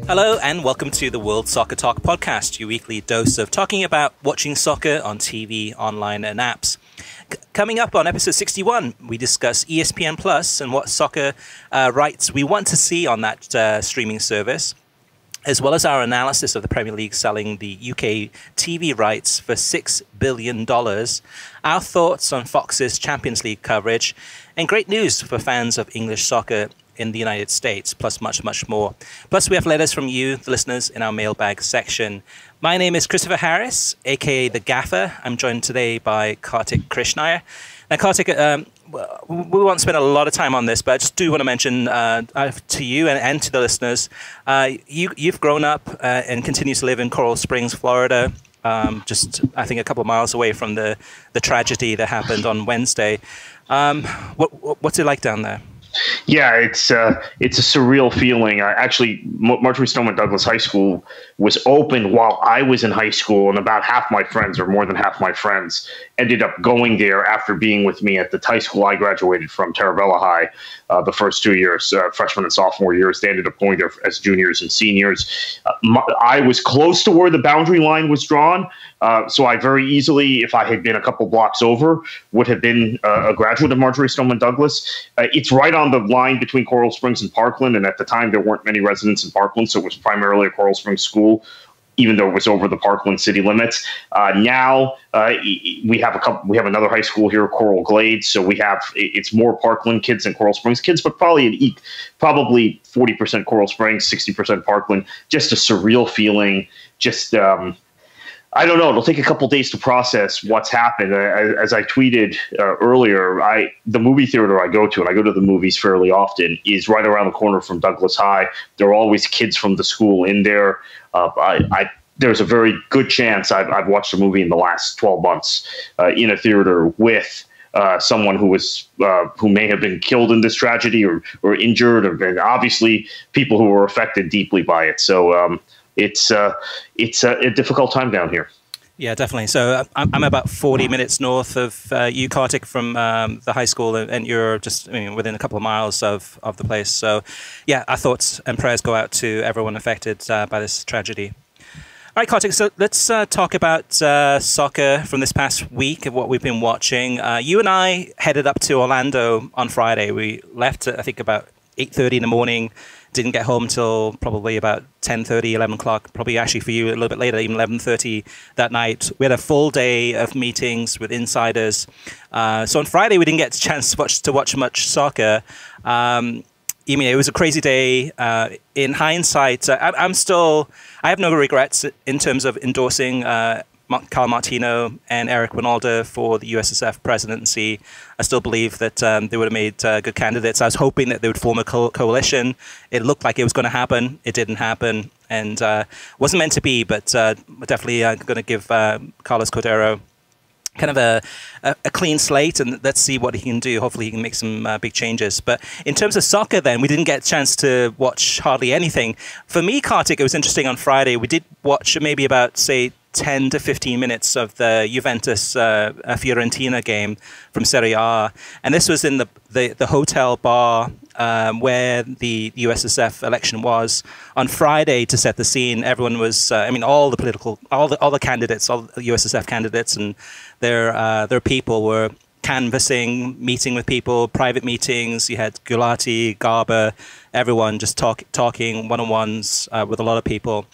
Hello and welcome to the World Soccer Talk podcast, your weekly dose of talking about watching soccer on TV, online and apps. Coming up on episode 61, we discuss ESPN Plus and what soccer rights we want to see on that streaming service, as well as our analysis of the Premier League selling the UK TV rights for $6 billion, our thoughts on Fox's Champions League coverage, and great news for fans of English soccer in the United States, plus much, much more. Plus, we have letters from you, the listeners, in our mailbag section. My name is Christopher Harris, aka The Gaffer. I'm joined today by Kartik Krishnaiyer. Now, Kartik, we won't spend a lot of time on this, but I just do want to mention to you and to the listeners, you've grown up and continue to live in Coral Springs, Florida, just, I think, a couple of miles away from the tragedy that happened on Wednesday. What's it like down there? Yeah, it's a surreal feeling. Actually, Marjorie Stoneman Douglas High School was open while I was in high school, and about half my friends, or more than half my friends, ended up going there after being with me at the high school I graduated from, Taravella High, the first 2 years, freshman and sophomore years. They ended up going there as juniors and seniors. I was close to where the boundary line was drawn, so I very easily, if I had been a couple blocks over, would have been a graduate of Marjorie Stoneman Douglas. It's right on the line between Coral Springs and Parkland, and at the time there weren't many residents in Parkland, so it was primarily a Coral Springs school, even though it was over the Parkland city limits. Now we have another high school here, Coral Glades, so it's more Parkland kids than Coral Springs kids, but probably 40% Coral Springs, 60% Parkland. Just a surreal feeling. Just I don't know. It'll take a couple days to process what's happened. As I tweeted earlier, the movie theater I go to, and I go to the movies fairly often, is right around the corner from Douglas High. There are always kids from the school in there. There's a very good chance I've watched a movie in the last 12 months in a theater with someone who may have been killed in this tragedy or injured, and obviously people who were affected deeply by it. So it's a difficult time down here. Yeah, definitely. So I'm about 40 minutes north of you, Kartik, from the high school, and you're just within a couple of miles of the place. So, yeah, our thoughts and prayers go out to everyone affected by this tragedy. All right, Kartik, so let's talk about soccer from this past week and what we've been watching. You and I headed up to Orlando on Friday. We left at, I think, about 8:30 in the morning. Didn't get home till probably about 10:30, 11 o'clock, probably actually for you a little bit later, even 11:30 that night. We had a full day of meetings with insiders. So on Friday, we didn't get a chance to watch much soccer. It was a crazy day. In hindsight, I have no regrets in terms of endorsing Carl Martino and Eric Winalda for the USSF presidency. I still believe that they would have made good candidates. I was hoping that they would form a coalition. It looked like it was going to happen. It didn't happen, and wasn't meant to be. But definitely going to give Carlos Cordero kind of a clean slate, and let's see what he can do. Hopefully he can make some big changes. But in terms of soccer then, we didn't get a chance to watch hardly anything. For me, Kartik, it was interesting on Friday. We did watch maybe about, say, 10 to 15 minutes of the Juventus Fiorentina game from Serie A. And this was in the hotel bar where the USSF election was on Friday. To set the scene, everyone was, all the candidates, all the USSF candidates and their people were canvassing, meeting with people, private meetings. You had Gulati, Garber, everyone just talking one-on-ones with a lot of people.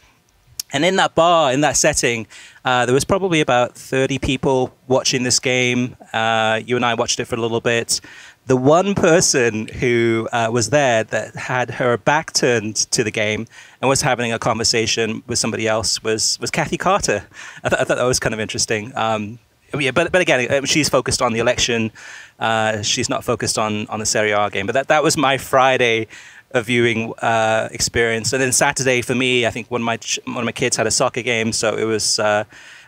And in that bar, in that setting, there was probably about 30 people watching this game. You and I watched it for a little bit. The one person who was there that had her back turned to the game and was having a conversation with somebody else was Kathy Carter. I thought that was kind of interesting. But again, she's focused on the election. She's not focused on the Serie A game. But that was my Friday viewing experience. And then Saturday for me, I think one of my kids had a soccer game, so it was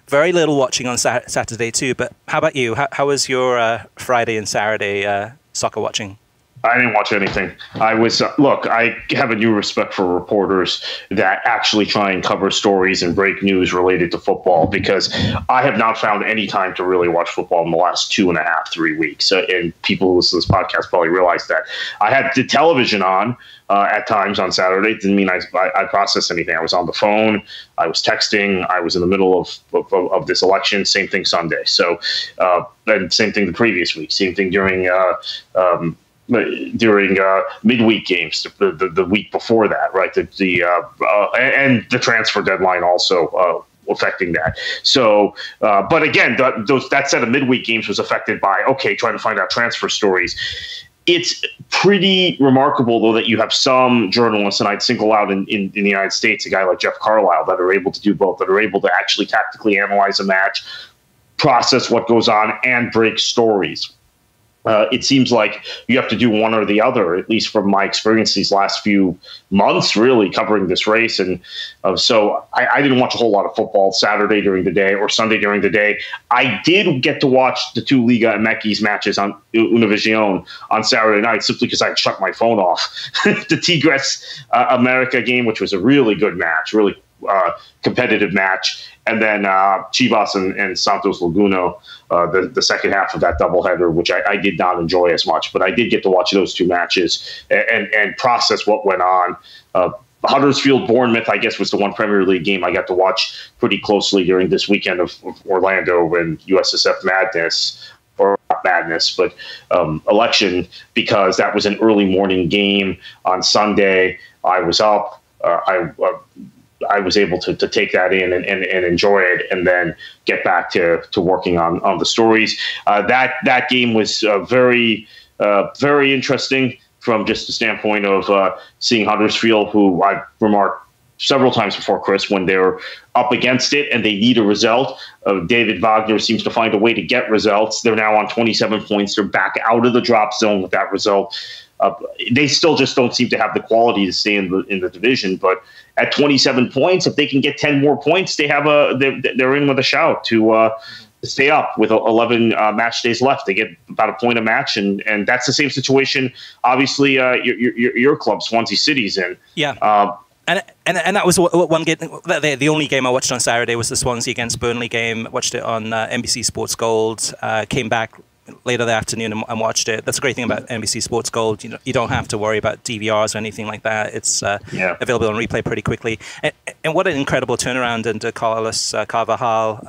very little watching on Saturday too. But how about you? How was your Friday and Saturday soccer watching? I didn't watch anything. I was look. I have a new respect for reporters that actually try and cover stories and break news related to football, because I have not found any time to really watch football in the last 2.5, 3 weeks. And people who listen to this podcast probably realize that. I had the television on at times on Saturday. It didn't mean I processed anything. I was on the phone. I was texting. I was in the middle of this election. Same thing Sunday. So, and same thing the previous week. Same thing during midweek games, the week before that, right? And the transfer deadline also affecting that. So, but again, that set of midweek games was affected by trying to find out transfer stories. It's pretty remarkable, though, that you have some journalists, and I'd single out in the United States a guy like Jeff Carlisle, that are able to do both, that are able to actually tactically analyze a match, process what goes on, and break stories. It seems like you have to do one or the other, at least from my experience these last few months, really covering this race. And so I didn't watch a whole lot of football Saturday during the day or Sunday during the day. I did get to watch the two Liga MX matches on Univision on Saturday night, simply because I had shut my phone off. The Tigres America game, which was a really good match, really competitive match. And then Chivas and Santos Laguna, the second half of that doubleheader, which I did not enjoy as much. But I did get to watch those two matches and process what went on. Huddersfield-Bournemouth, I guess, was the one Premier League game I got to watch pretty closely during this weekend of Orlando and USSF madness, or not madness, but election, because that was an early morning game on Sunday. I was up. I was able to take that in and enjoy it, and then get back to working on the stories. That game was very interesting from just the standpoint of seeing Huddersfield, who I've remarked several times before, Chris, when they're up against it and they need a result. David Wagner seems to find a way to get results. They're now on 27 points. They're back out of the drop zone with that result. They still just don't seem to have the quality to stay in the division, but at 27 points, if they can get 10 more points, they're in with a shout to stay up with 11 match days left. They get about a point a match, and that's the same situation. Obviously, your club, Swansea City's in. Yeah. And that was one game. The only game I watched on Saturday was the Swansea against Burnley game. Watched it on NBC Sports Gold. Came back later that afternoon and watched it. That's a great thing about NBC Sports Gold. You don't have to worry about DVRs or anything like that. It's available on replay pretty quickly. And what an incredible turnaround under Carlos Carvajal.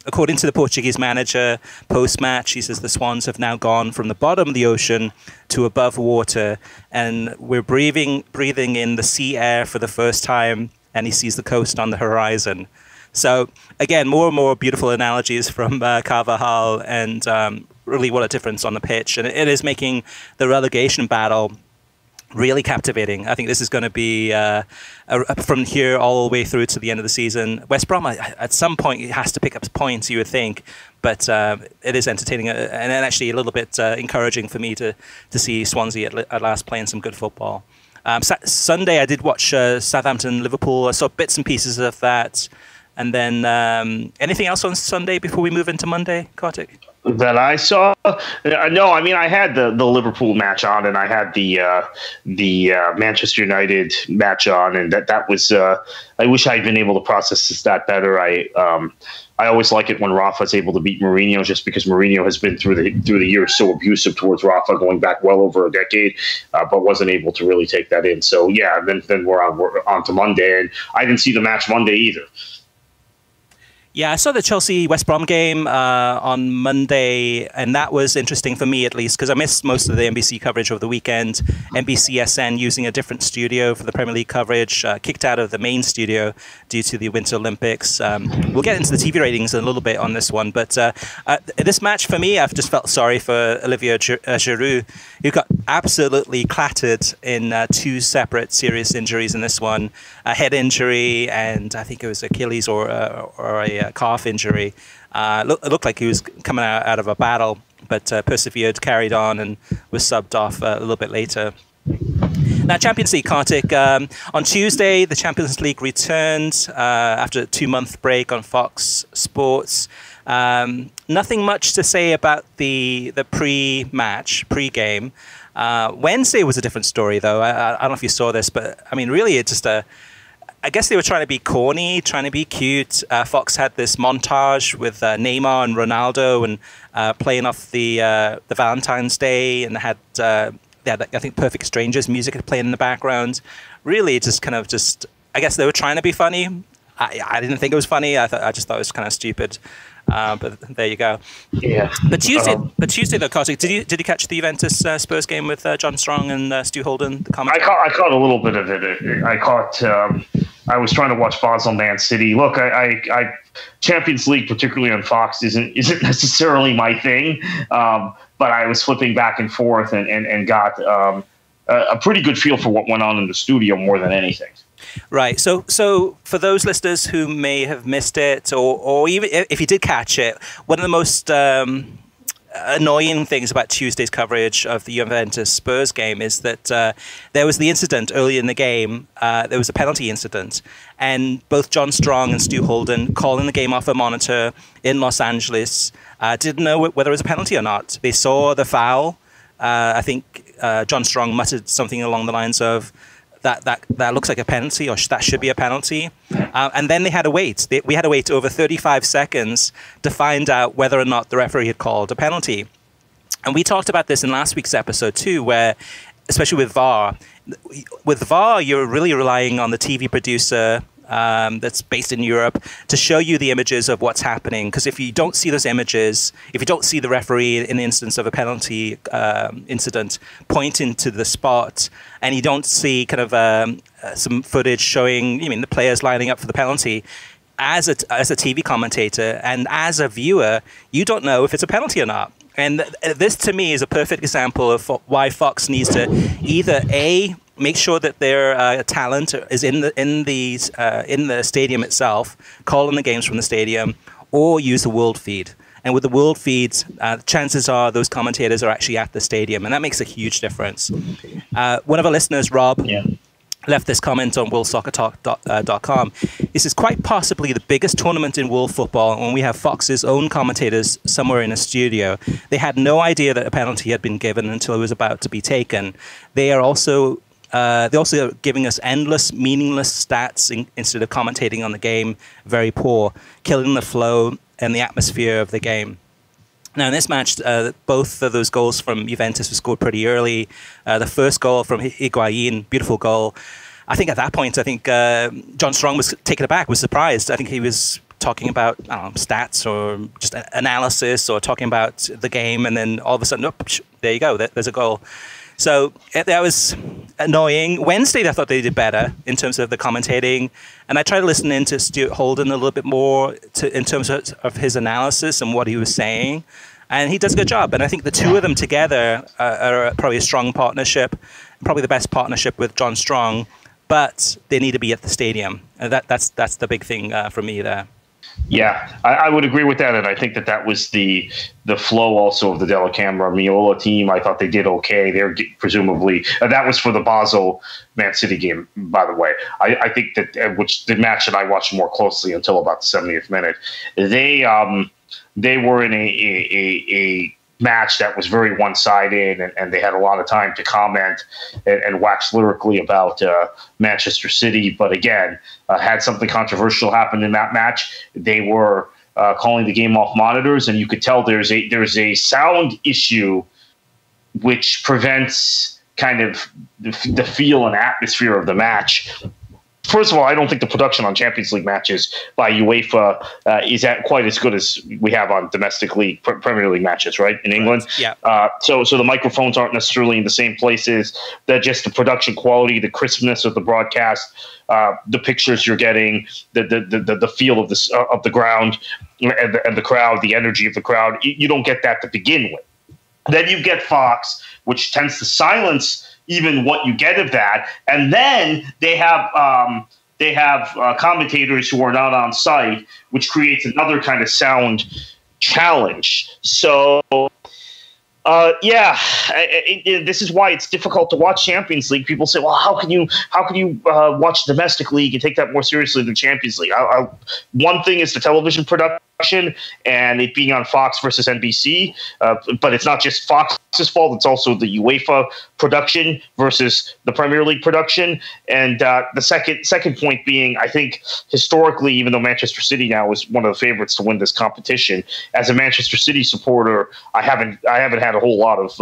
According to the Portuguese manager, post-match, he says the Swans have now gone from the bottom of the ocean to above water, and we're breathing in the sea air for the first time, and he sees the coast on the horizon. So again, more and more beautiful analogies from Carvajal, and really what a difference on the pitch. And it is making the relegation battle really captivating. I think this is going to be from here all the way through to the end of the season. West Brom, at some point, it has to pick up points, you would think. But it is entertaining and actually a little bit encouraging for me to see Swansea at last playing some good football. Sunday, I did watch Southampton-Liverpool. I saw bits and pieces of that. And then anything else on Sunday before we move into Monday, Kartik? That I saw? No, I mean, I had the Liverpool match on, and I had the Manchester United match on, and that was. I wish I'd been able to process this that better. I always like it when Rafa's able to beat Mourinho, just because Mourinho has been through the years so abusive towards Rafa, going back well over a decade, but wasn't able to really take that in. So yeah, then we're on to Monday, and I didn't see the match Monday either. Yeah, I saw the Chelsea-West Brom game on Monday, and that was interesting for me, at least, because I missed most of the NBC coverage over the weekend. NBCSN using a different studio for the Premier League coverage, kicked out of the main studio due to the Winter Olympics. We'll get into the TV ratings in a little bit on this one, but this match, for me, I've just felt sorry for Olivier Giroud, who got absolutely clattered in two separate serious injuries in this one. A head injury, and I think it was Achilles or a calf injury. It looked like he was coming out of a battle, but persevered, carried on, and was subbed off a little bit later. Now, Champions League, Kartik. On Tuesday, the Champions League returned after a 2-month break on Fox Sports. Nothing much to say about the pre-game. Wednesday was a different story, though. I don't know if you saw this, but I mean, really, it's just I guess they were trying to be corny, trying to be cute. Fox had this montage with Neymar and Ronaldo and playing off the Valentine's Day, and had I think Perfect Strangers music playing in the background. Really, just kind of I guess they were trying to be funny. I didn't think it was funny. I just thought it was kind of stupid. But there you go. Yeah. But Tuesday though, Kartik, did you catch the Juventus Spurs game with John Strong and Stu Holden? The commentary? I caught a little bit of it. I was trying to watch Basel Man City. Look, I Champions League, particularly on Fox, isn't necessarily my thing. But I was flipping back and forth and got a pretty good feel for what went on in the studio more than anything. Right. So for those listeners who may have missed it, or even if you did catch it, one of the most annoying things about Tuesday's coverage of the Juventus Spurs game is that there was the incident early in the game. There was a penalty incident, and both John Strong and Stu Holden, calling the game off a monitor in Los Angeles, didn't know whether it was a penalty or not. They saw the foul. I think John Strong muttered something along the lines of, that looks like a penalty, or that should be a penalty. And then they had to wait. We had to wait over 35 seconds to find out whether or not the referee had called a penalty. And we talked about this in last week's episode too, where, especially with VAR, you're really relying on the TV producer that's based in Europe to show you the images of what's happening. Because if you don't see those images, if you don't see the referee in the instance of a penalty incident pointing to the spot, and you don't see kind of some footage showing, the players lining up for the penalty, as a TV commentator and as a viewer, you don't know if it's a penalty or not. And this, to me, is a perfect example of why Fox needs to either make sure that their talent is in the stadium itself, calling the games from the stadium, or use the world feed. And with the world feeds, chances are those commentators are actually at the stadium, and that makes a huge difference. One of our listeners, Rob, left this comment on worldsoccertalk.com. This is quite possibly the biggest tournament in world football, and we have Fox's own commentators somewhere in a studio. They had no idea that a penalty had been given until it was about to be taken. They're also giving us endless, meaningless stats instead of commentating on the game. Very poor, killing the flow and the atmosphere of the game. Now, in this match, both of those goals from Juventus were scored pretty early. The first goal from Higuain, beautiful goal. I think at that point, John Strong was taken aback, was surprised. I think he was talking about stats or just analysis or talking about the game, and then all of a sudden, there you go, there's a goal. So that was annoying. Wednesday, I thought they did better in terms of the commentating. And I tried to listen into Stuart Holden a little bit more in terms of his analysis and what he was saying. And he does a good job. And I think the two of them together are probably a strong partnership, probably the best partnership with John Strong. But they need to be at the stadium. And that's the big thing for me there. Yeah, I would agree with that, and I think that was the flow also of the Della Camera Miola team. I thought they did okay. They're presumably that was for the Basel Man City game, by the way. I think that which the match that I watched more closely until about the 70th minute. They were in a match that was very one-sided, and they had a lot of time to comment and wax lyrically about Manchester City. But again, had something controversial happen in that match. They were calling the game off monitors, and you could tell there's a sound issue which prevents kind of the feel and atmosphere of the match. First of all, I don't think the production on Champions League matches by UEFA is quite as good as we have on domestic league, Premier League matches, right, in England. Yeah. So the microphones aren't necessarily in the same places. That just the production quality, the crispness of the broadcast, the pictures you're getting, the feel of the ground and the crowd, the energy of the crowd. You don't get that to begin with. Then you get Fox, which tends to silence even what you get of that, and then they have commentators who are not on site, which creates another kind of sound challenge. So, this is why it's difficult to watch Champions League. People say, "Well, how can you watch domestic league and take that more seriously than Champions League?" One thing is the television production and it being on Fox versus NBC, but it's not just Fox Fox's fault. It's also the UEFA production versus the Premier League production. And the second point being, I think historically, even though Manchester City now is one of the favorites to win this competition, as a Manchester City supporter, I haven't had a whole lot of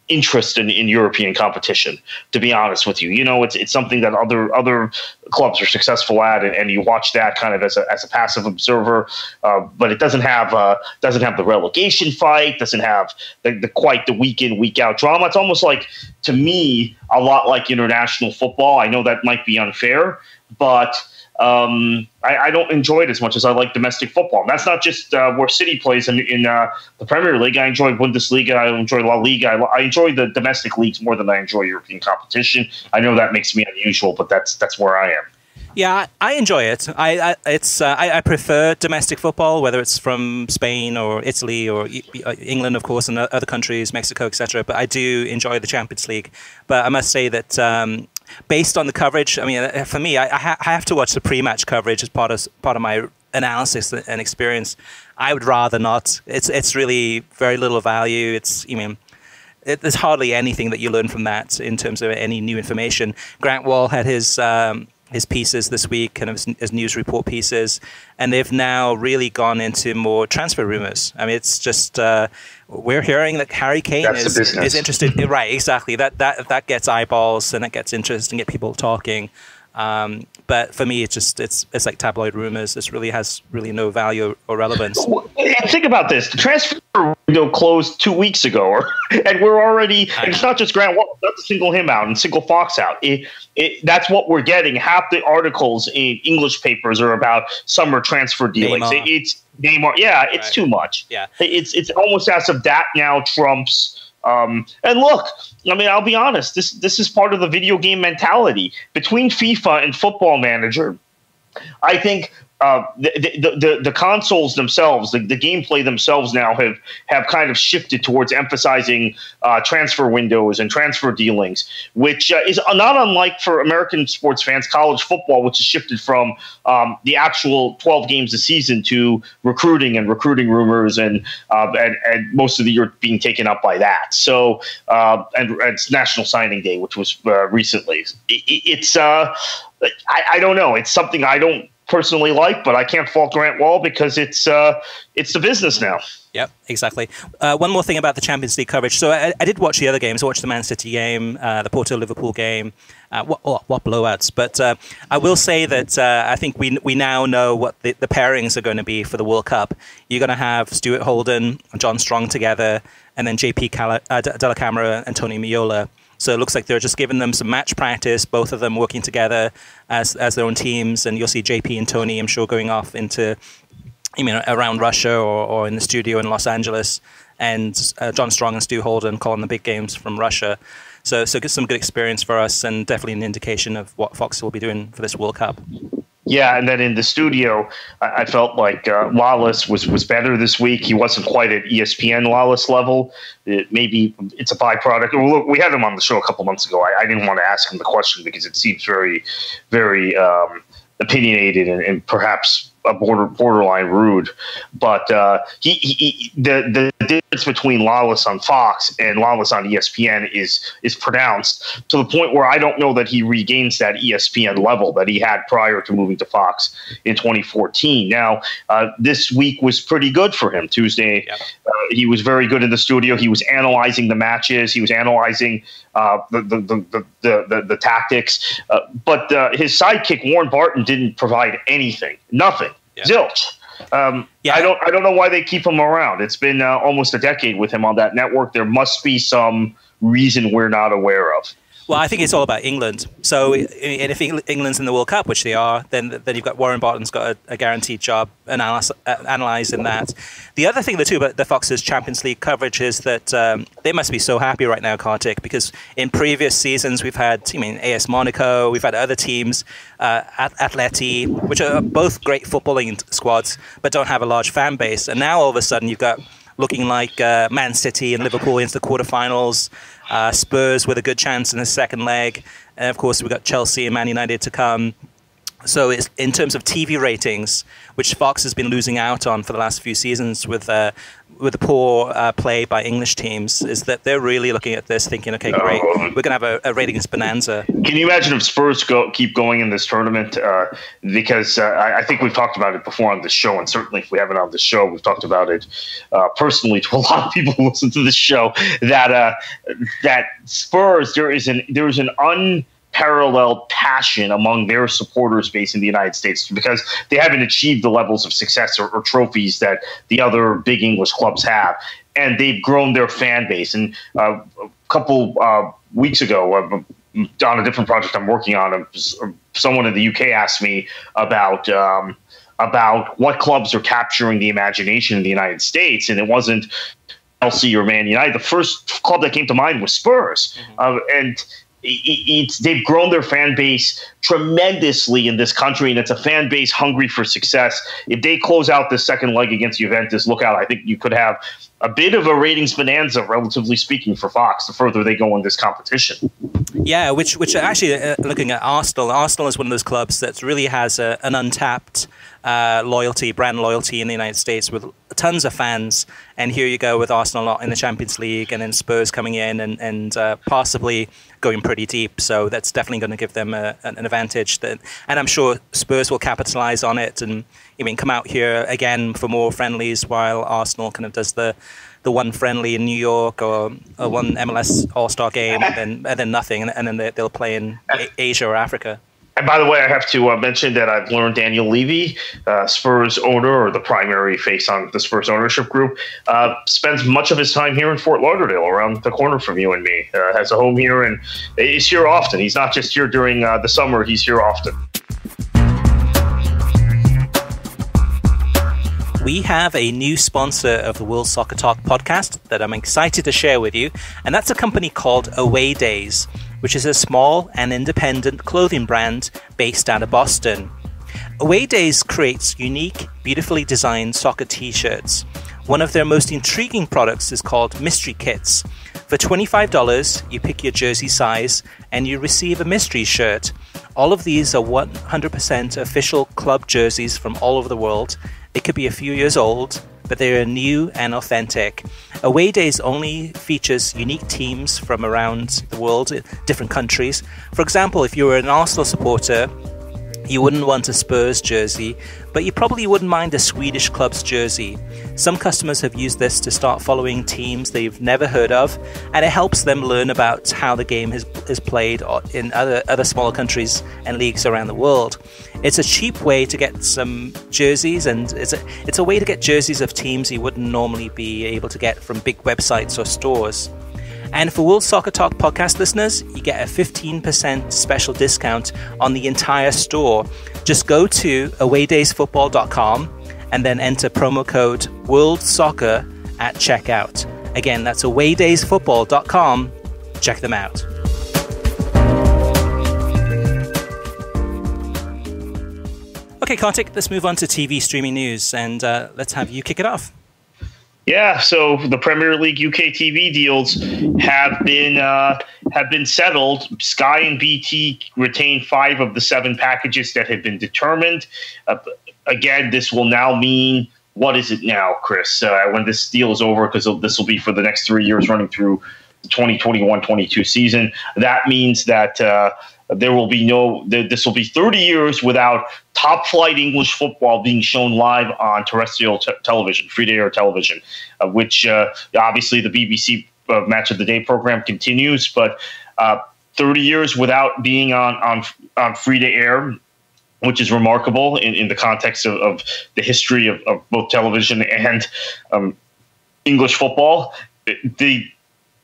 interest in European competition, to be honest with you. You know, it's something that other clubs are successful at, and you watch that kind of as a passive observer, but it doesn't have the relegation fight, doesn't have quite the week in, week out drama. It's almost like, to me, a lot like international football. I know that might be unfair, but I don't enjoy it as much as I like domestic football. And that's not just where City plays in the Premier League. I enjoy Bundesliga. I enjoy La Liga. I enjoy the domestic leagues more than I enjoy European competition. I know that makes me unusual, but that's where I am. Yeah, I enjoy it. I prefer domestic football, whether it's from Spain or Italy or England, of course, and other countries, Mexico, etc. But I do enjoy the Champions League. But I must say that based on the coverage, I mean, for me, I have to watch the pre-match coverage as part of my analysis and experience. I would rather not. It's really very little value. There's hardly anything that you learn from that in terms of any new information. Grant Wall had his pieces this week, kind of his news report pieces, and they've now really gone into more transfer rumors. I mean, it's just we're hearing that Harry Kane is interested. Right, exactly. That gets eyeballs and that gets interest and get people talking. But for me, it's like tabloid rumors. This really has no value or relevance. Think about this: the transfer window closed 2 weeks ago, and we're already. It's not just Grant Wall, not to single him out and single Fox out. That's what we're getting. Half the articles in English papers are about summer transfer dealings. It's Neymar. Yeah, it's too much. Yeah, it's almost as if that now trumps. And look, I mean, I'll be honest. This is part of the video game mentality between FIFA and Football Manager. I think the consoles themselves, the gameplay themselves now have kind of shifted towards emphasizing transfer windows and transfer dealings, which is not unlike for American sports fans, college football, which has shifted from the actual 12 games a season to recruiting and recruiting rumors, and most of the year being taken up by that. So and it's National Signing Day, which was recently. I don't know. It's something I don't personally like, but I can't fault Grant Wall because it's the business now. Yep, exactly. One more thing about the Champions League coverage. So I did watch the other games. I watched the Man City game, the Porto-Liverpool game. What blowouts. But I will say that I think we now know what the pairings are going to be for the World Cup. You're going to have Stuart Holden and John Strong together, and then JP Della Camera and Tony Meola. So it looks like they're just giving them some match practice, both of them working together as their own teams. And you'll see JP and Tony, I'm sure, going off into, around Russia or in the studio in Los Angeles. And John Strong and Stu Holden calling the big games from Russia. So some good experience for us, and definitely an indication of what Fox will be doing for this World Cup. Yeah, and then in the studio, I felt like Lawless was better this week. He wasn't quite at ESPN Lawless level. Maybe it's a byproduct. Well, look, we had him on the show a couple months ago. I didn't want to ask him the question because it seems very, very opinionated and perhaps a borderline rude. But the difference between Lawless on Fox and Lawless on ESPN is pronounced, to the point where I don't know that he regains that ESPN level that he had prior to moving to Fox in 2014. Now, this week was pretty good for him. Tuesday, yep. He was very good in the studio. He was analyzing the matches. He was analyzing the tactics. But his sidekick Warren Barton didn't provide anything. Nothing. Yeah. Zilch. I don't know why they keep him around. It's been almost a decade with him on that network. There must be some reason we're not aware of. Well, I think it's all about England. So if England's in the World Cup, which they are, then you've got Warren Barton's got a guaranteed job analysing that. The other thing, too, about the Fox's Champions League coverage is that they must be so happy right now, Kartik, because in previous seasons we've had, AS Monaco, we've had other teams, Atleti, which are both great footballing squads, but don't have a large fan base. And now all of a sudden you've got looking like Man City and Liverpool into the quarterfinals, Spurs with a good chance in the second leg, and of course we've got Chelsea and Man United to come. So it's, in terms of TV ratings, which Fox has been losing out on for the last few seasons with with the poor play by English teams is that they're really looking at this thinking, okay, great, we're going to have a ratings bonanza. Can you imagine if Spurs keep going in this tournament? Because I think we've talked about it before on this show, and certainly if we haven't on this show, we've talked about it personally to a lot of people who listen to this show, that Spurs, there is an unparalleled passion among their supporters base in the United States because they haven't achieved the levels of success or trophies that the other big English clubs have. And they've grown their fan base. And a couple weeks ago, on a different project I'm working on, someone in the UK asked me about what clubs are capturing the imagination in the United States. And it wasn't Chelsea or Man United. The first club that came to mind was Spurs. And they've grown their fan base tremendously in this country, and it's a fan base hungry for success. If they close out the second leg against Juventus, look out. I think you could have a bit of a ratings bonanza, relatively speaking, for Fox the further they go in this competition. Yeah, which actually, looking at Arsenal is one of those clubs that really has an untapped brand loyalty in the United States with tons of fans. And here you go with Arsenal not in the Champions League, and then Spurs coming in and possibly going pretty deep. So that's definitely going to give them an advantage. And I'm sure Spurs will capitalize on it and come out here again for more friendlies, while Arsenal kind of does the one friendly in New York or one MLS All-Star game and then nothing, and then they'll play in Asia or Africa. And by the way, I have to mention that I've learned Daniel Levy, Spurs owner, or the primary face on the Spurs ownership group, spends much of his time here in Fort Lauderdale, around the corner from you and me. Has a home here and is here often. He's not just here during the summer, he's here often. We have a new sponsor of the World Soccer Talk podcast that I'm excited to share with you, and that's a company called Away Days, which is a small and independent clothing brand based out of Boston. Away Days creates unique, beautifully designed soccer t-shirts. One of their most intriguing products is called Mystery Kits. For $25, you pick your jersey size and you receive a mystery shirt. All of these are 100% official club jerseys from all over the world. It could be a few years old, but they are new and authentic. Away Days only features unique teams from around the world, different countries. For example, if you were an Arsenal supporter, you wouldn't want a Spurs jersey, but you probably wouldn't mind a Swedish club's jersey. Some customers have used this to start following teams they've never heard of, and it helps them learn about how the game is played in other smaller countries and leagues around the world. It's a cheap way to get some jerseys, and it's a way to get jerseys of teams you wouldn't normally be able to get from big websites or stores. And for World Soccer Talk podcast listeners, you get a 15% special discount on the entire store. Just go to awaydaysfootball.com and then enter promo code WORLDSOCCER at checkout. Again, that's awaydaysfootball.com. Check them out. Okay, Kartik, let's move on to TV streaming news, and let's have you kick it off. Yeah, so the Premier League UK TV deals have been settled. Sky and BT retain 5 of the 7 packages that had been determined. Again, this will now mean, what is it now, Chris? When this deal is over, because this will be for the next 3 years running through the 2021-22 season. That means that there will be this will be 30 years without top-flight English football being shown live on terrestrial television, free-to-air television, which obviously the BBC Match of the Day program continues, but 30 years without being on free-to-air, which is remarkable in the context of the history of both television and English football. The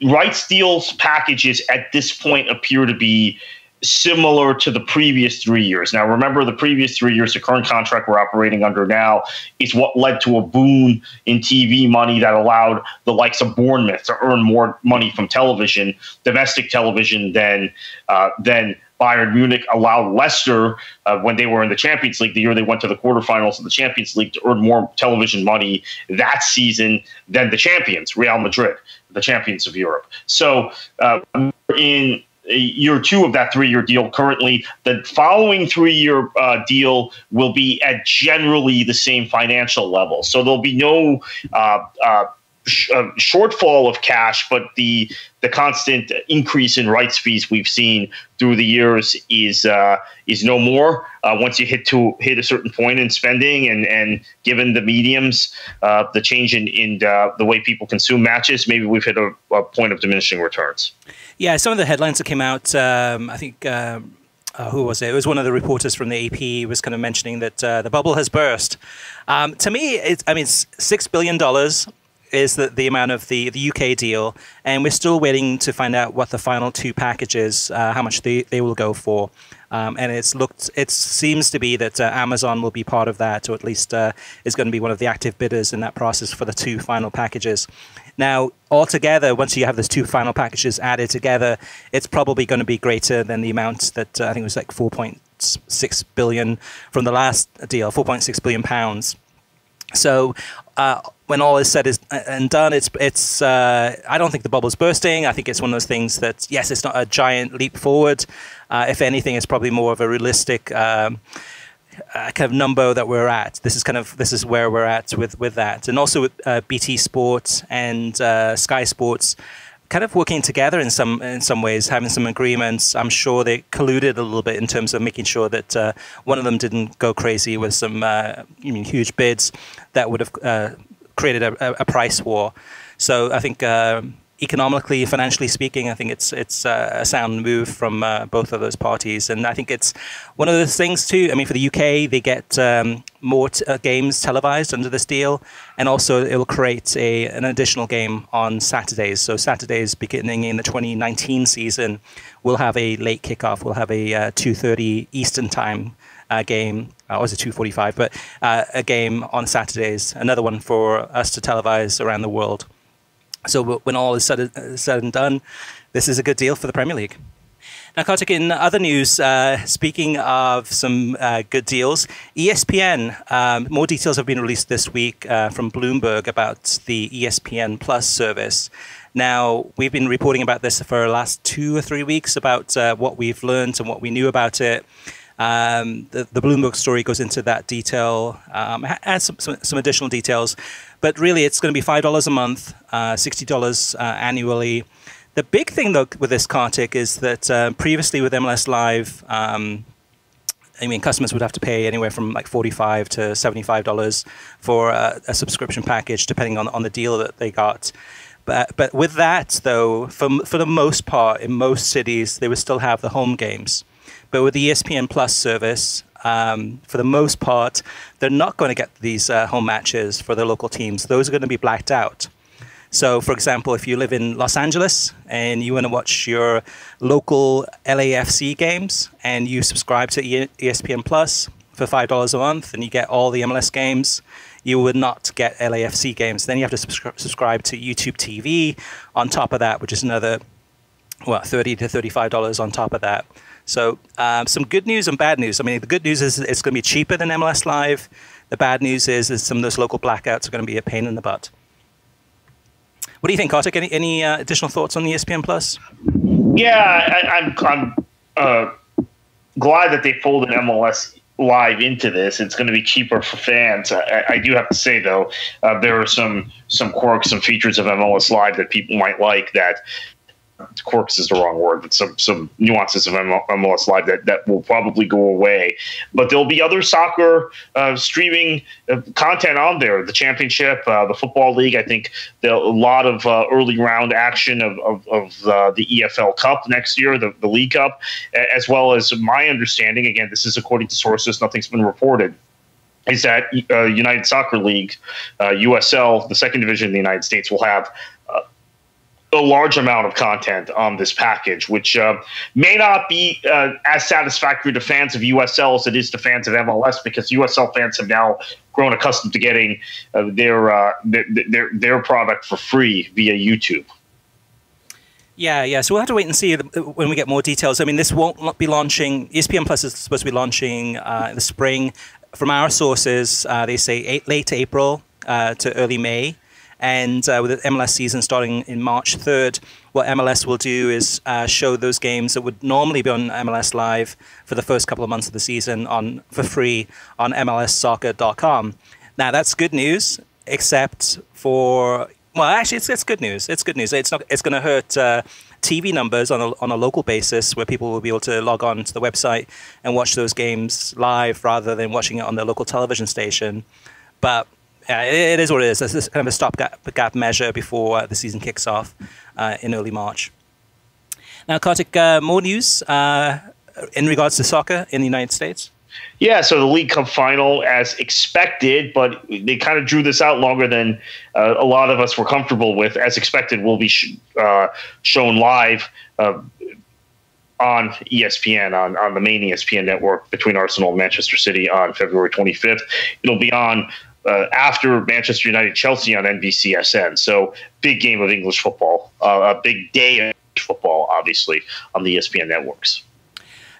rights deals packages at this point appear to be similar to the previous 3 years. Now, remember, the previous 3 years, the current contract we're operating under now, is what led to a boom in TV money that allowed the likes of Bournemouth to earn more money from television, domestic television, than Bayern Munich allowed Leicester, when they were in the Champions League, the year they went to the quarterfinals of the Champions League, to earn more television money that season than the champions, Real Madrid, the champions of Europe. So in year 2 of that 3-year deal currently, the following 3-year deal will be at generally the same financial level. So there'll be no shortfall of cash, but the constant increase in rights fees we've seen through the years is no more. Once you hit a certain point in spending, and given the mediums, the change in the way people consume matches, maybe we've hit a point of diminishing returns. Yeah, some of the headlines that came out, I think. Who was it? It was one of the reporters from the AP was kind of mentioning that the bubble has burst. To me, $6 billion is the amount of the UK deal, and we're still waiting to find out what the final two packages, how much they will go for. And it seems to be that Amazon will be part of that, or at least is going to be one of the active bidders in that process for the two final packages. Now, altogether, once you have those two final packages added together, it's probably going to be greater than the amount that I think it was like 4.6 billion from the last deal, 4.6 billion pounds. So when all is said and done, it's I don't think the bubble's bursting. I think it's one of those things that, yes, it's not a giant leap forward. If anything, it's probably more of a realistic kind of number that we're at. This is where we're at with that, and also with BT Sports and Sky Sports kind of working together in some ways, having some agreements. I'm sure they colluded a little bit in terms of making sure that one of them didn't go crazy with some huge bids that would have created a price war. So I think economically, financially speaking, I think it's a sound move from both of those parties. And I think it's one of those things too. I mean, for the UK, they get more games televised under this deal, and also it will create an additional game on Saturdays. So Saturdays beginning in the 2019 season, we'll have a late kickoff. We'll have a 2:30 Eastern time game. Or was it 2:45? But a game on Saturdays, another one for us to televise around the world. So when all is said and done, this is a good deal for the Premier League. Now, Kartik, in other news, speaking of some good deals, ESPN, more details have been released this week from Bloomberg about the ESPN Plus service. Now, we've been reporting about this for the last 2 or 3 weeks about what we've learned and what we knew about it. The Bloomberg story goes into that detail, adds some additional details. But really, it's going to be $5 a month, $60 annually. The big thing, though, with this, Kartik, is that previously with MLS Live, customers would have to pay anywhere from like $45 to $75 for a subscription package, depending on the deal that they got. But with that, though, for the most part, in most cities, they would still have the home games. But with the ESPN Plus service, for the most part, they're not going to get these home matches for their local teams. Those are going to be blacked out. So, for example, if you live in Los Angeles and you want to watch your local LAFC games and you subscribe to ESPN Plus for $5 a month and you get all the MLS games, you would not get LAFC games. Then you have to subscribe to YouTube TV on top of that, which is another, $30 to $35 on top of that. So some good news and bad news. I mean, the good news is it's going to be cheaper than MLS Live. The bad news is some of those local blackouts are going to be a pain in the butt. What do you think, Kartik? Any additional thoughts on the ESPN Plus? Yeah, I'm glad that they folded MLS Live into this. It's going to be cheaper for fans. I do have to say, though, there are some quirks, some features of MLS Live that people might like that. Quirks is the wrong word, but some nuances of MLS Live that will probably go away. But there'll be other soccer streaming content on there. The championship, the football league. I think a lot of early round action of the EFL Cup next year, the League Cup, as well as my understanding. Again, this is according to sources. Nothing's been reported. Is that United Soccer League, USL, the second division in the United States, will have a large amount of content on this package, which may not be as satisfactory to fans of USL as it is to fans of MLS, because USL fans have now grown accustomed to getting their product for free via YouTube. Yeah. So we'll have to wait and see when we get more details. I mean, this won't be launching. ESPN Plus is supposed to be launching in the spring. From our sources, they say late April to early May. And with the MLS season starting in March 3rd, what MLS will do is show those games that would normally be on MLS Live for the first couple of months of the season for free on MLSsoccer.com. Now, that's good news, except for Well, actually, it's good news. It's good news. It's not. It's going to hurt TV numbers on a local basis, where people will be able to log on to the website and watch those games live rather than watching it on their local television station. But it is what it is. It's kind of a stopgap measure before the season kicks off in early March. Now, Kartik, more news in regards to soccer in the United States. Yeah, so the League Cup final, as expected, but they kind of drew this out longer than a lot of us were comfortable with. As expected, will be shown live on ESPN, on the main ESPN network between Arsenal and Manchester City on February 25th. It'll be on after Manchester United-Chelsea on NBCSN. So big game of English football, a big day of English football, obviously, on the ESPN networks.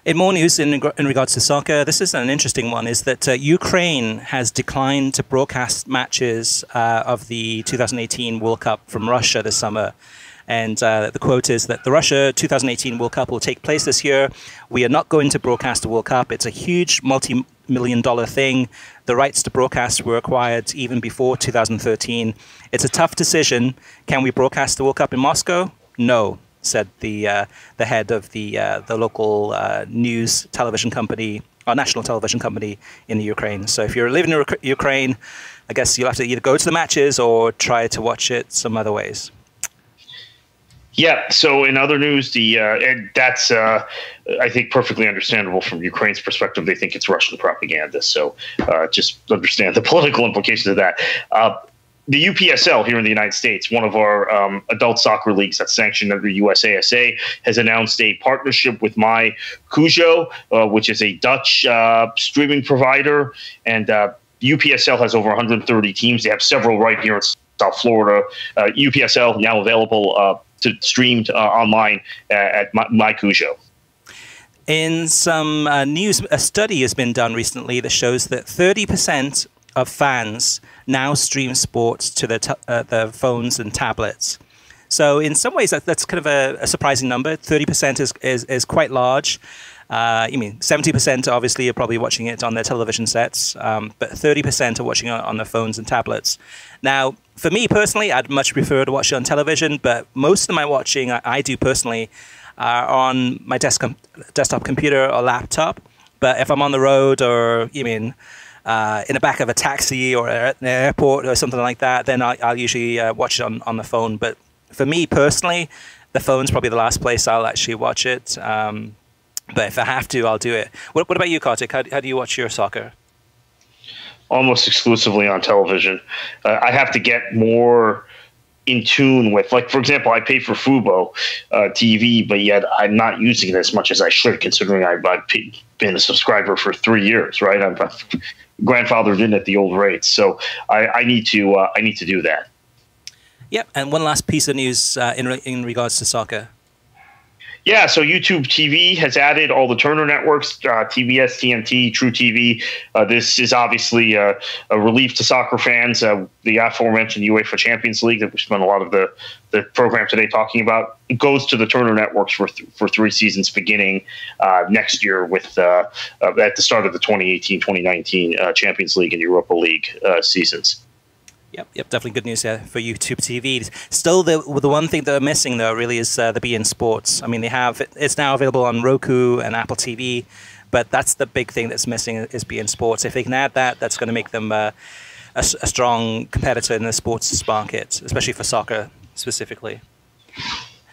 In more news in regards to soccer, this is an interesting one, is that Ukraine has declined to broadcast matches of the 2018 World Cup from Russia this summer. And the quote is that the Russia 2018 World Cup will take place this year. We are not going to broadcast the World Cup. It's a huge multi-million-dollar thing. The rights to broadcast were acquired even before 2013. It's a tough decision. Can we broadcast the World Cup in Moscow? No, said the head of the local news television company, or national television company in the Ukraine. So if you're living in Ukraine, I guess you'll have to either go to the matches or try to watch it some other ways. Yeah. So in other news, and that's I think perfectly understandable from Ukraine's perspective. They think it's Russian propaganda. So just understand the political implications of that. The UPSL here in the United States, one of our adult soccer leagues that's sanctioned under USASA, has announced a partnership with MyCujo, which is a Dutch streaming provider. And UPSL has over 130 teams. They have several right here in South Florida. UPSL now available to streamed online at MyCujo. In some news, a study has been done recently that shows that 30% of fans now stream sports to their phones and tablets. So in some ways, that's kind of a surprising number. 30% is quite large. 70% obviously are probably watching it on their television sets, but 30% are watching it on their phones and tablets. Now, for me personally, I'd much prefer to watch it on television, but most of my watching I do personally are on my desktop computer or laptop. But if I'm on the road or, in the back of a taxi or at an airport or something like that, then I'll usually watch it on the phone. But for me personally, the phone's probably the last place I'll actually watch it. But if I have to, I'll do it. What about you, Kartik? How do you watch your soccer? Almost exclusively on television. I have to get more in tune with, like, for example, I pay for Fubo TV, but yet I'm not using it as much as I should, considering I've been a subscriber for 3 years, right? I'm grandfathered in at the old rates. So I need to do that. Yep. And one last piece of news in regards to soccer. Yeah, so YouTube TV has added all the Turner networks, TBS, TNT, True TV. This is obviously a relief to soccer fans. The aforementioned UEFA Champions League that we spent a lot of the program today talking about, it goes to the Turner networks for 3 seasons beginning next year with at the start of the 2018-2019 Champions League and Europa League seasons. Yep, definitely good news for YouTube TV. Still, the one thing they're missing, though, really is the beIN Sports. I mean, it's now available on Roku and Apple TV, but that's the big thing that's missing is beIN Sports. If they can add that, that's going to make them a strong competitor in the sports market, especially for soccer specifically.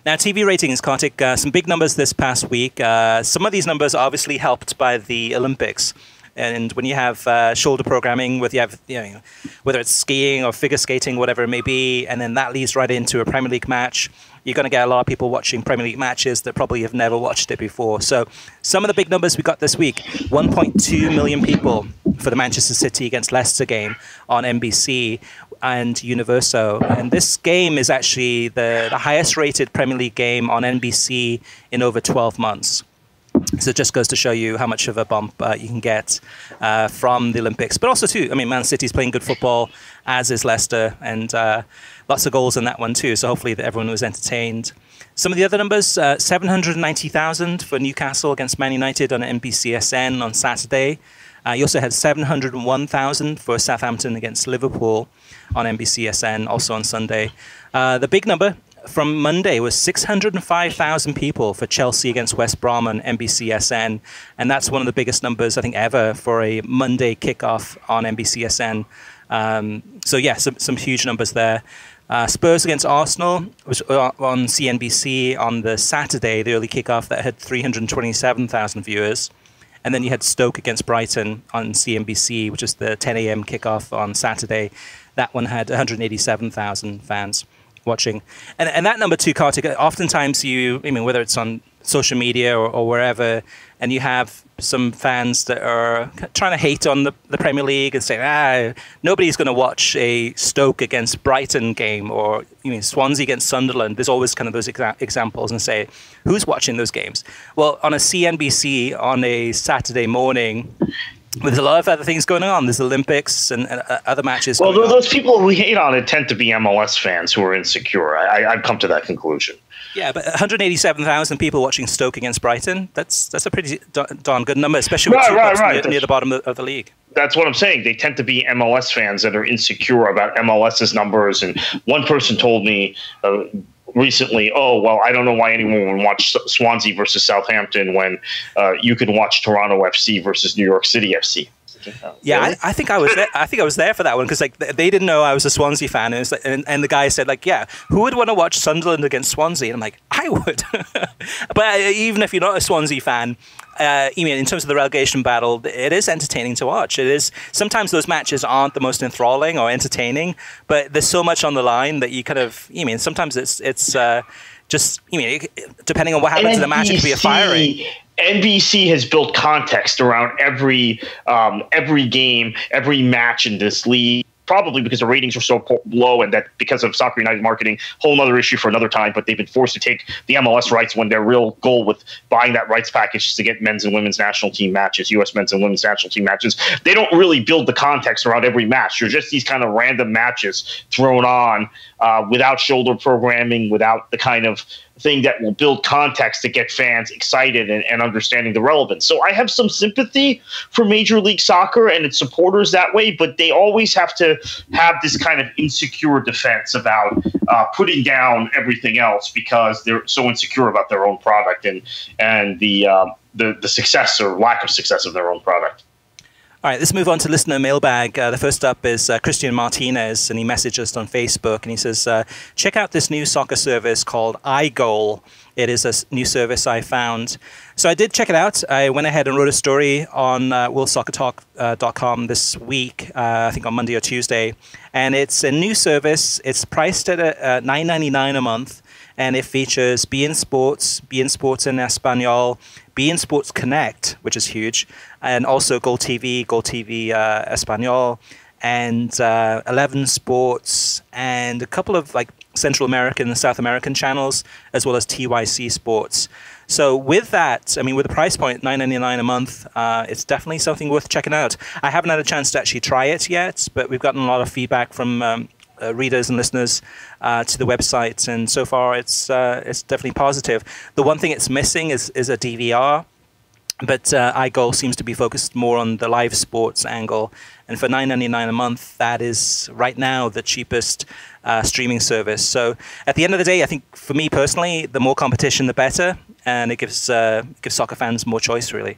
Now, TV ratings, Kartik, some big numbers this past week. Some of these numbers are obviously helped by the Olympics. And when you have shoulder programming, whether it's skiing or figure skating, whatever it may be, and then that leads right into a Premier League match, you're going to get a lot of people watching Premier League matches that probably have never watched it before. So some of the big numbers we got this week: 1.2 million people for the Manchester City against Leicester game on NBC and Universo. And this game is actually the highest rated Premier League game on NBC in over 12 months. So it just goes to show you how much of a bump you can get from the Olympics. But also, too, Man City's playing good football, as is Leicester, and lots of goals in that one, too. So hopefully everyone was entertained. Some of the other numbers, 790,000 for Newcastle against Man United on NBCSN on Saturday. You also had 701,000 for Southampton against Liverpool on NBCSN, also on Sunday. The big number from Monday was 605,000 people for Chelsea against West Brom on NBCSN, and that's one of the biggest numbers I think ever for a Monday kickoff on NBCSN. So yeah, some huge numbers there. Spurs against Arsenal was on CNBC on the Saturday, the early kickoff, that had 327,000 viewers. And then you had Stoke against Brighton on CNBC, which is the 10 a.m. kickoff on Saturday. That one had 187,000 fans watching. And that number too, Kartik, oftentimes whether it's on social media or wherever, and you have some fans that are trying to hate on the Premier League and say, nobody's going to watch a Stoke against Brighton game, or Swansea against Sunderland. There's always kind of those examples, and say, who's watching those games? Well, on a CNBC on a Saturday morning, there's a lot of other things going on. There's Olympics and other matches. Well, those people who hate on it tend to be MLS fans who are insecure. I've come to that conclusion. Yeah, but 187,000 people watching Stoke against Brighton, that's a pretty darn good number, especially with two clubs near the bottom of the league. That's what I'm saying. They tend to be MLS fans that are insecure about MLS's numbers. And one person told me recently, I don't know why anyone would watch Swansea versus Southampton when you can watch Toronto FC versus New York City FC. Yeah, really? I think I was there. I think I was there for that one because they didn't know I was a Swansea fan, and the guy said who would want to watch Sunderland against Swansea? And I'm like, I would. But even if you're not a Swansea fan, in terms of the relegation battle, it is entertaining to watch. It is. Sometimes those matches aren't the most enthralling or entertaining, but there's so much on the line that you kind of. Sometimes it's just depending on what happens in the match, it could be a fiery. NBC has built context around every game, every match in this league, probably because the ratings are so low, and that because of Soccer United marketing, whole other issue for another time, but they've been forced to take the MLS rights when their real goal with buying that rights package is to get men's and women's national team matches, U.S. men's and women's national team matches. They don't really build the context around every match. They're just these kind of random matches thrown on without shoulder programming, without the kind of thing that will build context to get fans excited and understanding the relevance. So I have some sympathy for Major League Soccer and its supporters that way, but they always have to have this kind of insecure defense about putting down everything else because they're so insecure about their own product and the success or lack of success of their own product. All right, let's move on to Listener Mailbag. The first up is Christian Martinez, and he messaged us on Facebook, and he says, check out this new soccer service called iGoal. It is a new service I found. So I did check it out. I went ahead and wrote a story on worldsoccertalk.com this week, I think on Monday or Tuesday, and it's a new service. It's priced at $9.99 a month, and it features beIN Sports in Espanol, beIN Sports Connect, which is huge, and also Gol TV Espanol, and 11 Sports, and a couple of Central American and South American channels, as well as TYC Sports. So with that, with the price point, $9.99 a month, it's definitely something worth checking out. I haven't had a chance to actually try it yet, but we've gotten a lot of feedback from readers and listeners to the website, and so far it's definitely positive. The one thing it's missing is a DVR, but iGoal seems to be focused more on the live sports angle, and for $9.99 a month, that is right now the cheapest streaming service. So at the end of the day, I think for me personally, the more competition, the better, and it gives soccer fans more choice, really.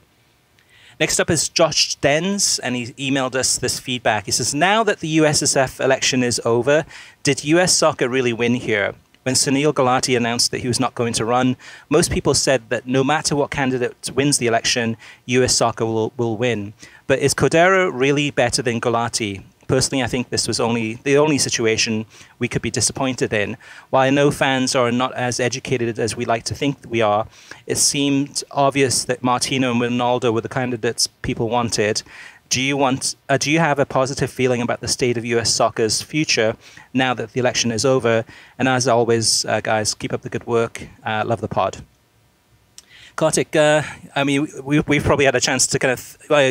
Next up is Josh Dens, and he emailed us this feedback. He says, now that the USSF election is over, did US soccer really win here? When Sunil Gulati announced that he was not going to run, most people said that no matter what candidate wins the election, US soccer will win. But is Cordero really better than Gulati? Personally, I think this was the only situation we could be disappointed in. While I know fans are not as educated as we like to think we are, it seemed obvious that Martino and Ronaldo were the candidates people wanted. Do you have a positive feeling about the state of US soccer's future now that the election is over? And as always, guys, keep up the good work. Love the pod. Kartik, we've probably had a chance to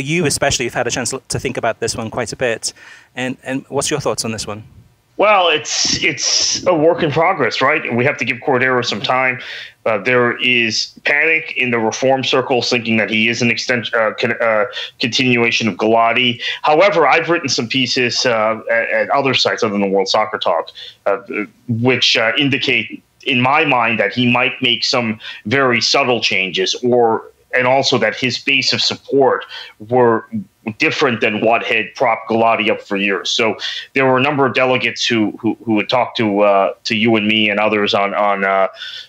you especially have had a chance to think about this one quite a bit. And what's your thoughts on this one? Well, it's a work in progress, right? We have to give Cordero some time. There is panic in the reform circles, thinking that he is an continuation of Galati. However, I've written some pieces at other sites other than World Soccer Talk, which indicate, in my mind, that he might make some very subtle changes, and also that his base of support were different than what had propped Galati up for years. So there were a number of delegates who had talked to you and me and others on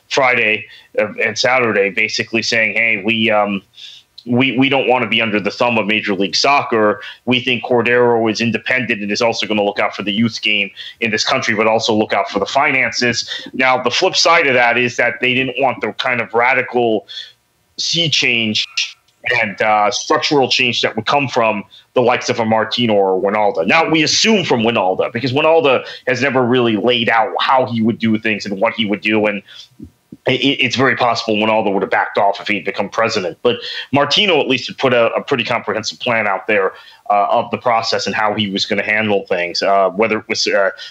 Friday and Saturday, basically saying, "Hey, we don't want to be under the thumb of Major League Soccer. We think Cordero is independent and is also going to look out for the youth game in this country, but also look out for the finances." Now, the flip side of that is that they didn't want the kind of radical sea change and structural change that would come from the likes of a Martino or Winalda. Now, we assume from Winalda, because Winalda has never really laid out how he would do things and what he would do, and it's very possible Winalda would have backed off if he'd become president. But Martino at least had put a pretty comprehensive plan out there of the process and how he was going to handle things. Whether it was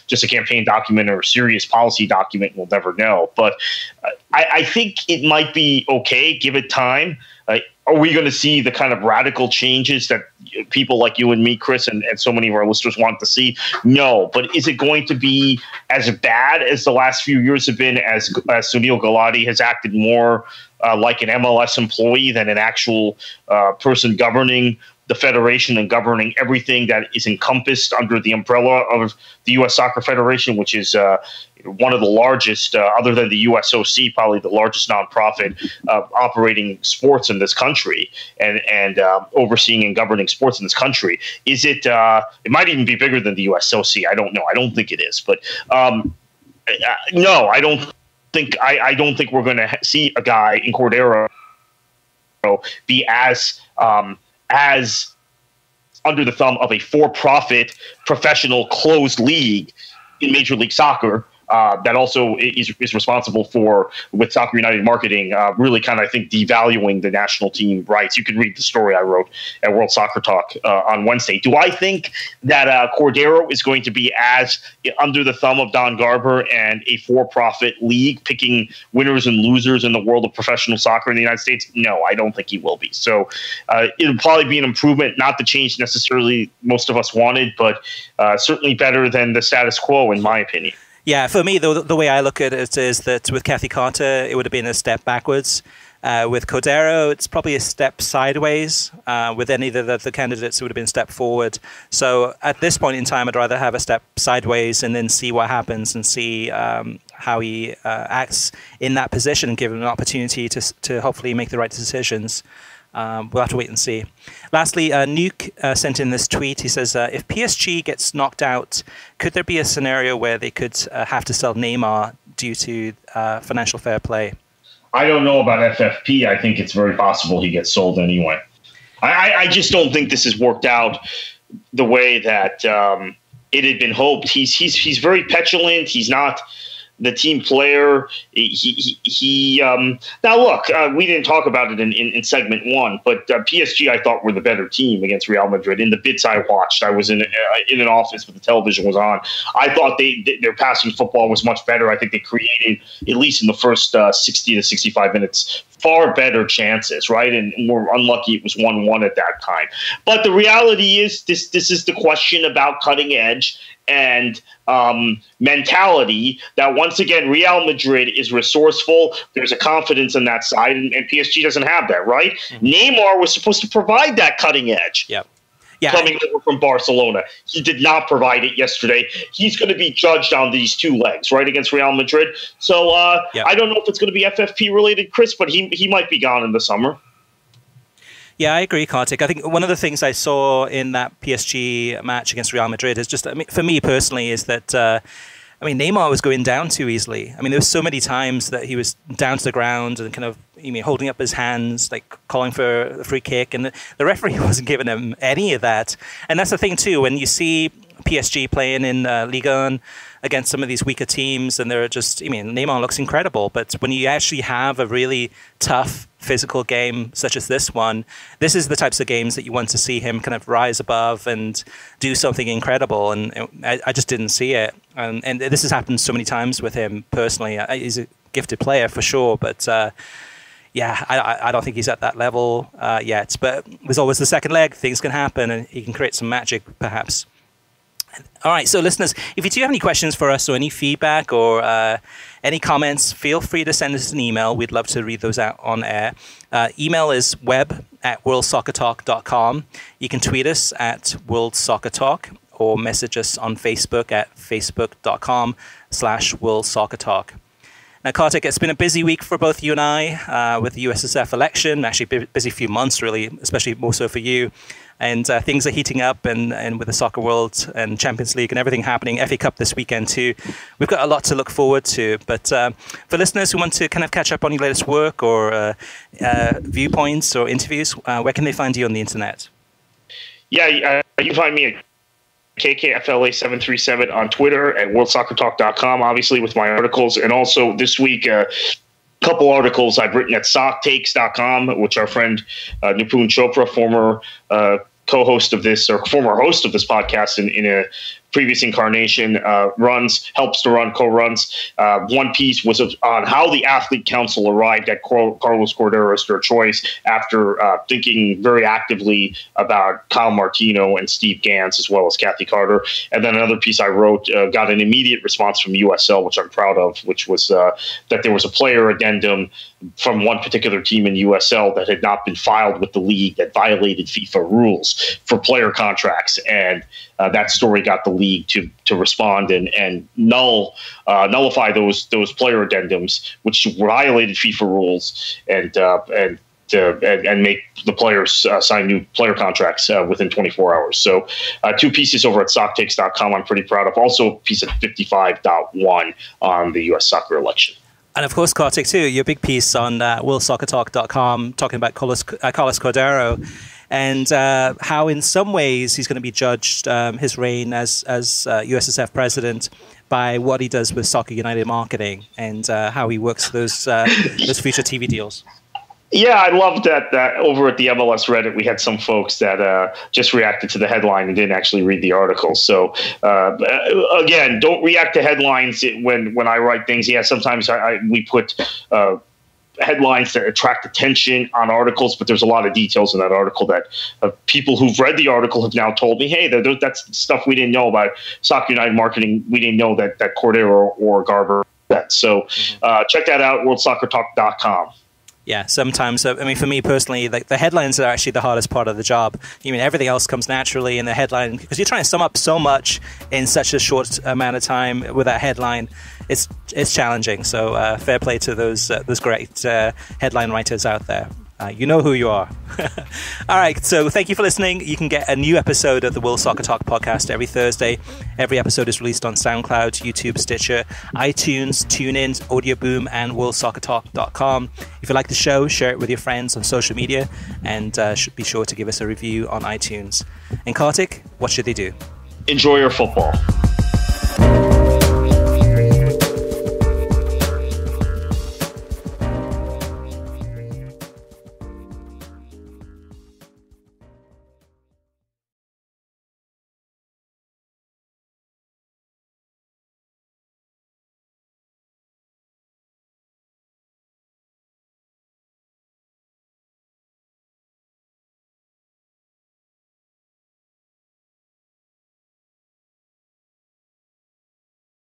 just a campaign document or a serious policy document, we'll never know. But I think it might be okay. Give it time. Are we going to see the kind of radical changes that people like you and me, Chris, and so many of our listeners want to see? No. But is it going to be as bad as the last few years have been, as Sunil Gulati has acted more like an MLS employee than an actual person governing the federation and governing everything that is encompassed under the umbrella of the U.S. Soccer Federation, which is one of the largest, other than the USOC, probably the largest nonprofit operating sports in this country and overseeing and governing sports in this country? Is it? It might even be bigger than the USOC. I don't know. I don't think it is. But no, I don't think. I don't think we're going to see a guy in Cordero be as under the thumb of a for-profit professional closed league in Major League Soccer that also is responsible for, with Soccer United marketing, really kind of, I think, devaluing the national team rights. You can read the story I wrote at World Soccer Talk on Wednesday. Do I think that Cordero is going to be as under the thumb of Don Garber and a for-profit league picking winners and losers in the world of professional soccer in the United States? No, I don't think he will be. So it'll probably be an improvement, not the change necessarily most of us wanted, but certainly better than the status quo, in my opinion. Yeah, for me, the way I look at it is that with Kathy Carter, it would have been a step backwards. With Cordero, it's probably a step sideways. With any of the candidates, it would have been a step forward. So at this point in time, I'd rather have a step sideways and then see what happens and see how he acts in that position and give him an opportunity to hopefully make the right decisions. We'll have to wait and see. Lastly, Nuke sent in this tweet. He says, if PSG gets knocked out, could there be a scenario where they could have to sell Neymar due to financial fair play? I don't know about FFP. I think it's very possible he gets sold anyway. I just don't think this has worked out the way that it had been hoped. He's very petulant. He's not the team player. Now look, we didn't talk about it in segment one, but PSG I thought were the better team against Real Madrid. In the bits I watched, I was in an office, but the television was on. I thought their passing football was much better. I think they created, at least in the first 60 to 65 minutes, far better chances, right? And we're unlucky it was 1-1 at that time. But the reality is this is the question about cutting edge and mentality, that once again Real Madrid is resourceful. There's a confidence in that side, and PSG doesn't have that, right? Mm-hmm. Neymar was supposed to provide that cutting edge. Yeah, coming over from Barcelona. He did not provide it yesterday. He's going to be judged on these two legs, right, against Real Madrid. So I don't know if it's going to be FFP related, Chris, but he might be gone in the summer. Yeah, I agree, Kartik. I think one of the things I saw in that PSG match against Real Madrid is just, I mean, for me personally, is that, Neymar was going down too easily. I mean, there were so many times that he was down to the ground and kind of, holding up his hands, like calling for a free kick, and the referee wasn't giving him any of that. And that's the thing too, when you see PSG playing in Ligue 1 against some of these weaker teams, and they're just, I mean, Neymar looks incredible, but when you actually have a really tough physical game such as this one, this is the types of games that you want to see him kind of rise above and do something incredible, and I just didn't see it. And this has happened so many times with him personally. He's a gifted player for sure, but I don't think he's at that level yet. But there's always the second leg. Things can happen, and he can create some magic, perhaps. All right, so listeners, if you do have any questions for us or any feedback or any comments, feel free to send us an email. We'd love to read those out on air. Email is web@worldsoccertalk.com. You can tweet us at worldsoccertalk or message us on Facebook at facebook.com/worldsoccertalk. Now, Kartik, it's been a busy week for both you and I with the USSF election. Actually, busy few months, really, especially more so for you. And things are heating up, and with the soccer world and Champions League and everything happening, FA Cup this weekend too. We've got a lot to look forward to. But for listeners who want to kind of catch up on your latest work or viewpoints or interviews, where can they find you on the internet? Yeah, you can find me at KKFLA737 on Twitter, at worldsoccertalk.com, obviously, with my articles. And also this week, a couple articles I've written at socktakes.com, which our friend Nipun Chopra, former co-host of this, or former host of this podcast in a previous incarnation, helps to run, co-runs. One piece was on how the Athlete Council arrived at Carlos Cordeiro as their choice after thinking very actively about Kyle Martino and Steve Gans, as well as Kathy Carter. And then another piece I wrote got an immediate response from USL, which I'm proud of, which was that there was a player addendum from one particular team in USL that had not been filed with the league that violated FIFA rules for player contracts. And that story got the league to respond and nullify those player addendums, which violated FIFA rules, and make the players sign new player contracts within 24 hours. So two pieces over at socktakes.com I'm pretty proud of. Also a piece at 55.1 on the U.S. soccer election. And of course, Kartik, too, your big piece on worldsoccertalk.com talking about Carlos Cordeiro and how in some ways he's going to be judged, his reign as USSF president, by what he does with Soccer United marketing and how he works those future TV deals. Yeah, I loved that over at the MLS Reddit, we had some folks that just reacted to the headline and didn't actually read the article. So, again, don't react to headlines when I write things. Yeah, sometimes we put headlines that attract attention on articles, but there's a lot of details in that article that people who've read the article have now told me, hey, that's stuff we didn't know about Soccer United marketing. We didn't know that Cordeiro or Garber. So check that out, worldsoccertalk.com. Yeah, sometimes, I mean, for me personally, like the headlines are actually the hardest part of the job. I mean, everything else comes naturally in the headline because you're trying to sum up so much in such a short amount of time with that headline. It's challenging. So fair play to those great headline writers out there. You know who you are. All right, so thank you for listening. You can get a new episode of the World Soccer Talk podcast every Thursday. Every episode is released on SoundCloud, YouTube, Stitcher, iTunes, TuneIn, Audio Boom, and worldsoccertalk.com. If you like the show, share it with your friends on social media, and be sure to give us a review on iTunes. And Kartik, what should they do? Enjoy your football.